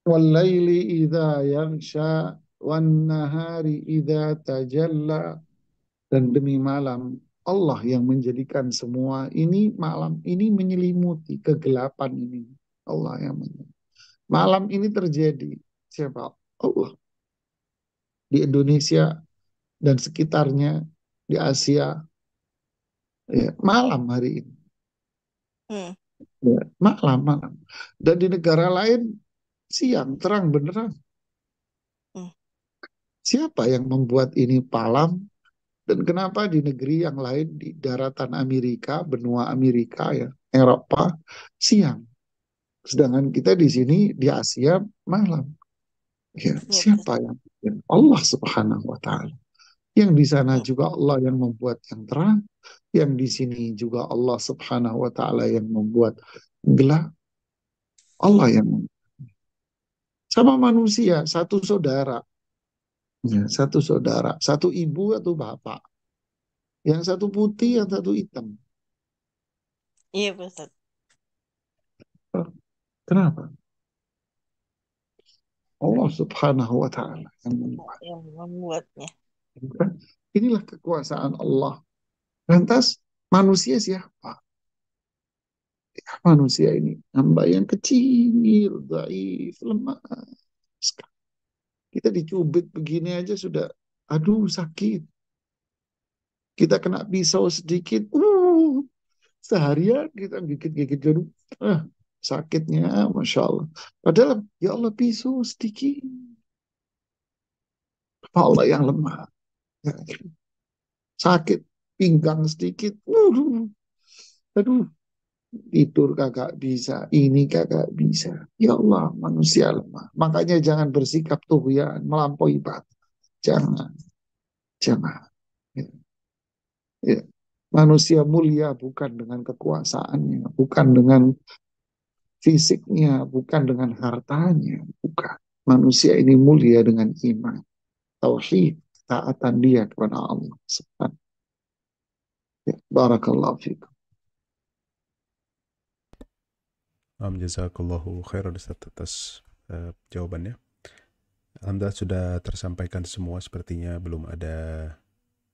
walaili idza yaghsha wan nahari idza tajalla, dan demi malam Allah yang menjadikan semua ini, malam ini menyelimuti kegelapan ini. Allah yang menyelimuti. Malam ini terjadi siapa? Allah. Di Indonesia dan sekitarnya, di Asia, ya, malam hari ini. Ya, malam. Dan di negara lain siang, terang beneran. Siapa yang membuat ini malam? Dan kenapa di negeri yang lain, di daratan Amerika, benua Amerika ya, Eropa, siang. Sedangkan kita di sini di Asia malam. Ya, siapa yang bikin? Allah Subhanahu wa taala. Yang di sana juga Allah yang membuat yang terang, yang di sini juga Allah Subhanahu wa taala yang membuat gelap. Allah yang membuat. Sama manusia, satu saudara. Ya, satu saudara, satu ibu atau bapak. Yang satu putih, yang satu hitam. Iya, Pak Ustadz. Kenapa? Allah Subhanahu wa taala yang membuat. Yang membuatnya. Inilah kekuasaan Allah. Lantas manusia siapa? Ya, manusia ini hamba yang kecil, dhaif, lemah. Kita dicubit begini aja sudah, aduh sakit. Kita kena pisau sedikit, seharian kita gigit-gigit jeruk, sakitnya, masya Allah. Padahal ya Allah pisau sedikit. Allah yang lemah. Ya, sakit pinggang sedikit, aduh, tidur kagak bisa, ini kagak bisa. Ya Allah, manusia lemah. Makanya jangan bersikap tughyan, melampaui batas. Jangan, jangan. Ya, ya. Manusia mulia bukan dengan kekuasaannya, bukan dengan fisiknya, bukan dengan hartanya, bukan. Manusia ini mulia dengan iman, tauhid, taatan dia kepada Allah. Ya, barakallahu fikum. Jazakallahu khairan Ustaz atas jawabannya. Alhamdulillah sudah tersampaikan semua, sepertinya belum ada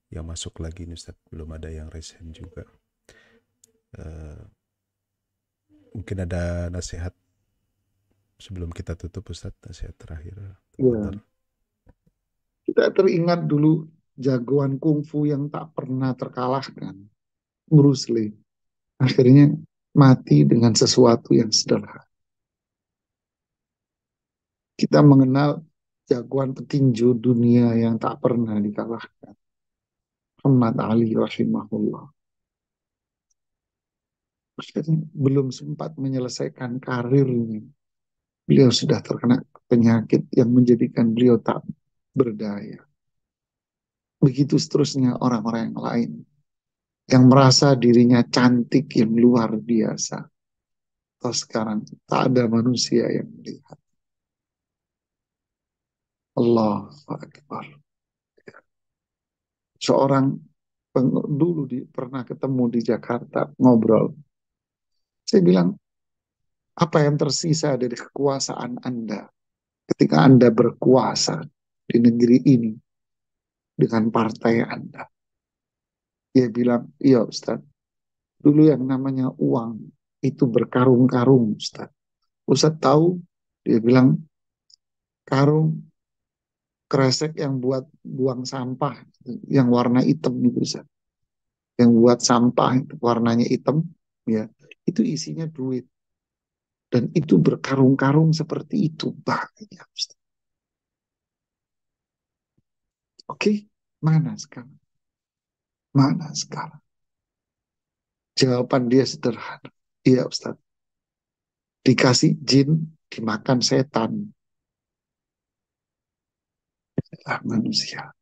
yang masuk lagi nih Ustaz, belum ada yang raise hand juga. Mungkin ada nasihat sebelum kita tutup Ustaz, nasihat terakhir. Ya. Kita teringat dulu jagoan kungfu yang tak pernah terkalahkan, Bruce Lee. Akhirnya mati dengan sesuatu yang sederhana. Kita mengenal jagoan petinju dunia yang tak pernah dikalahkan, Muhammad Ali rahimahullah. Akhirnya belum sempat menyelesaikan karirnya, beliau sudah terkena penyakit yang menjadikan beliau tak berdaya. Begitu seterusnya orang-orang yang lain yang merasa dirinya cantik yang luar biasa. Atau sekarang tak ada manusia yang melihat. Allahu Akbar. Seorang dulu pernah ketemu di Jakarta, ngobrol. Saya bilang, apa yang tersisa dari kekuasaan Anda ketika Anda berkuasa di negeri ini dengan partai Anda? Dia bilang, iya Ustaz, dulu yang namanya uang itu berkarung-karung Ustaz. Ustaz tahu? Dia bilang, karung kresek yang buat buang sampah, yang warna hitam itu Ustaz. Yang buat sampah warnanya hitam, ya, itu isinya duit. Dan itu berkarung-karung seperti itu banyak Ustaz. Oke, mana sekarang? Mana sekarang? Jawaban dia sederhana. Iya Ustaz. Dikasih jin, dimakan setan. Manusia.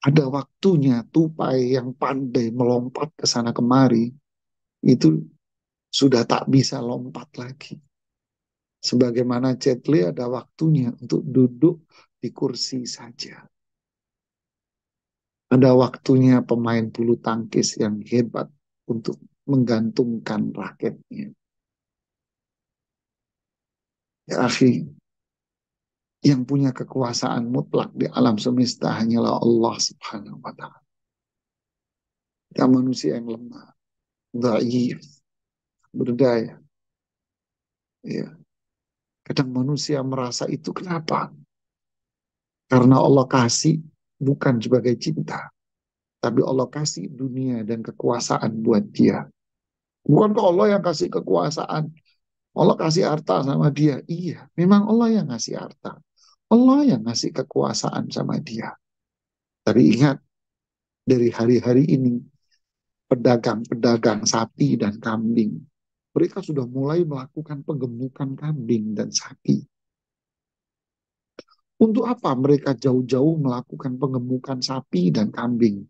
Ada waktunya tupai yang pandai melompat ke sana kemari, itu sudah tak bisa lompat lagi. Sebagaimana Jet Li ada waktunya untuk duduk di kursi saja. Ada waktunya pemain bulu tangkis yang hebat untuk menggantungkan raketnya. Ya akhi, yang punya kekuasaan mutlak di alam semesta hanyalah Allah Subhanahu wa ta'ala. Kita manusia yang lemah, dhaif, berdaya. Ya. Kadang manusia merasa itu kenapa? Karena Allah kasih bukan sebagai cinta, tapi Allah kasih dunia dan kekuasaan buat dia. Bukan kok Allah yang kasih kekuasaan. Allah kasih harta sama dia. Iya, memang Allah yang ngasih harta. Allah yang ngasih kekuasaan sama dia. Tapi ingat, dari hari-hari ini, pedagang-pedagang sapi dan kambing, mereka sudah mulai melakukan penggemukan kambing dan sapi. Untuk apa mereka jauh-jauh melakukan penggemukan sapi dan kambing?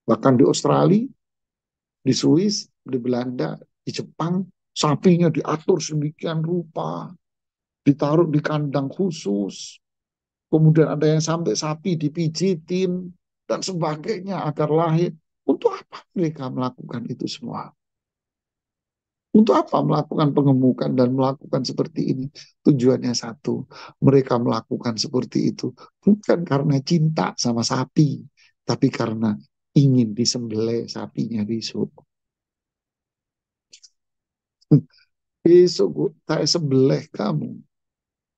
Bahkan di Australia, di Swiss, di Belanda, di Jepang, sapinya diatur sedemikian rupa, ditaruh di kandang khusus, kemudian ada yang sampai sapi dipijitin, dan sebagainya agar lahir. Untuk apa mereka melakukan itu semua? Untuk apa melakukan pengemukan dan melakukan seperti ini? Tujuannya satu, mereka melakukan seperti itu bukan karena cinta sama sapi, tapi karena ingin disembelih sapinya besok. Besok tak sembelih kamu.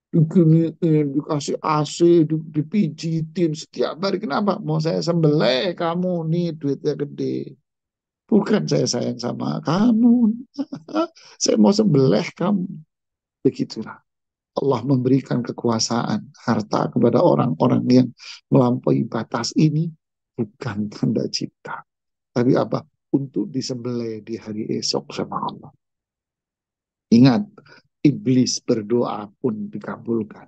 Dikasih AC, dipijitin setiap hari. Kenapa? Mau saya sembelih kamu, nih duitnya gede. Bukan saya sayang sama kamu. Saya mau sembelih kamu. Begitulah. Allah memberikan kekuasaan, harta kepada orang-orang yang melampaui batas ini. Bukan tanda cinta. Tapi apa? untuk disembelih di hari esok sama Allah. Ingat, iblis berdoa pun dikabulkan.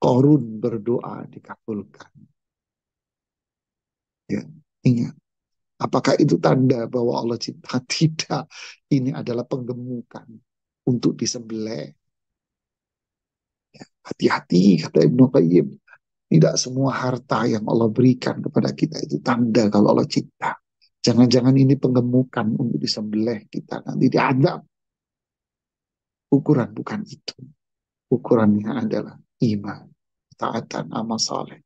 Korun berdoa dikabulkan. Ya, ingat. Apakah itu tanda bahwa Allah cinta? Tidak. Ini adalah penggemukan untuk disembelih. Ya, hati-hati, kata Ibnu Qayyim. Tidak semua harta yang Allah berikan kepada kita itu tanda kalau Allah cinta. Jangan-jangan ini penggemukan untuk disembelih kita nanti diadab. Ukuran bukan itu. Ukurannya adalah iman, taatan, amal saleh.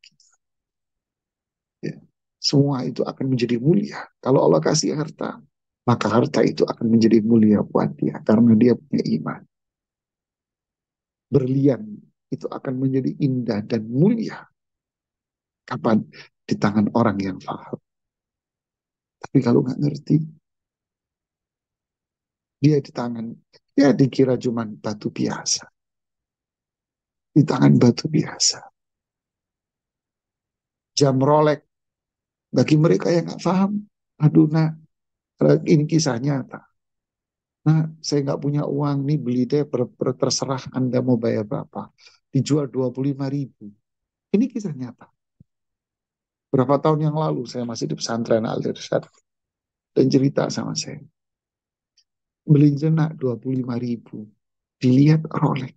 Ya. Semua itu akan menjadi mulia. Kalau Allah kasih harta, maka harta itu akan menjadi mulia buat dia karena dia punya iman. Berlian itu akan menjadi indah dan mulia. Kapan? Di tangan orang yang paham. Tapi kalau nggak ngerti, dia di tangan, dia dikira cuma batu biasa. Di tangan batu biasa. Jam Rolex, bagi mereka yang nggak paham, aduh nak, ini kisah nyata. Nah, saya nggak punya uang nih, beli deh, terserah Anda mau bayar berapa. Dijual 25.000. Ini kisah nyata. Berapa tahun yang lalu saya masih di pesantren Al-Irsyad dan cerita sama saya. Beli jenak 25.000. Dilihat Rolex.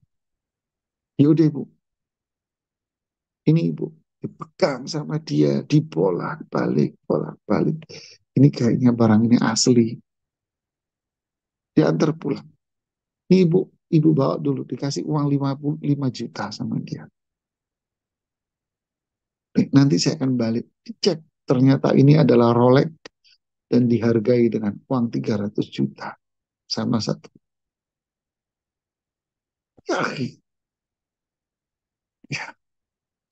Yaudah ibu, ini ibu, dipegang sama dia, dibolak-balik, bolak-balik. Ini kayaknya barang ini asli. Diantar pulang. Ini ibu bawa dulu, dikasih uang 5 juta sama dia. Nanti saya akan balik, dicek. Ternyata ini adalah Rolex dan dihargai dengan uang 300 juta. Sama satu. Ya, ya,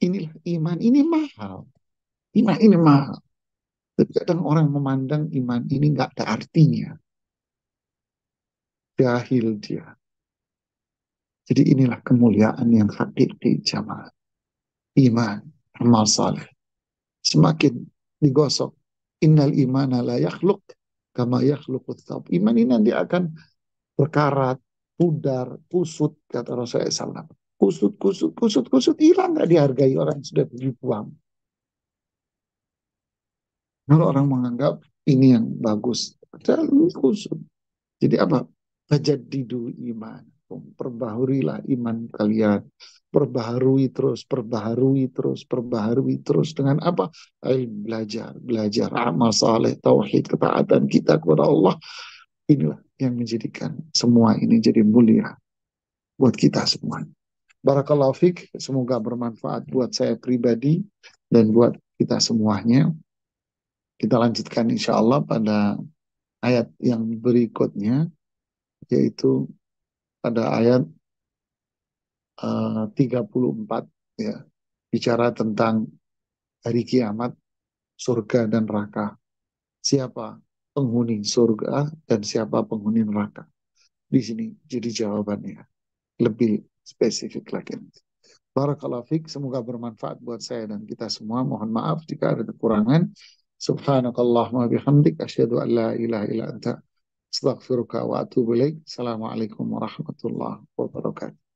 inilah iman, ini mahal. Iman ini mahal. Tapi kadang orang memandang iman ini nggak ada artinya. Jahil dia. Jadi inilah kemuliaan yang hakiki jamaah. Iman, amal saleh. Semakin digosok. Innal imana la yakhluk kama yakhlukut thawb. Iman ini nanti akan berkarat, pudar, kusut, kata Rasulullah SAW. Kusut, kusut, kusut, kusut. Hilang nggak dihargai orang yang sudah dibuang. Kalau orang menganggap ini yang bagus, padahal kusut. Jadi apa? Tajaddidu iman. Perbaharui iman kalian. Perbaharui terus, perbaharui terus, perbaharui terus. Dengan apa? Belajar, belajar. Amal saleh, tauhid, ketaatan kita kepada Allah. Inilah yang menjadikan semua ini jadi mulia buat kita semua. Barakallahu fiqh. Semoga bermanfaat buat saya pribadi dan buat kita semuanya. Kita lanjutkan insya Allah pada ayat yang berikutnya, yaitu pada ayat 34 ya, bicara tentang hari kiamat, surga dan neraka. Siapa penghuni surga dan siapa penghuni neraka? Di sini jadi jawabannya lebih spesifik lagi. Barakallahu fiik, semoga bermanfaat buat saya dan kita semua. Mohon maaf jika ada kekurangan. Subhanakallahumma bihamdik asyhadu an la ilaha illa anta astaghfiruka wa atubu ilaik. Assalamualaikum warahmatullahi wabarakatuh.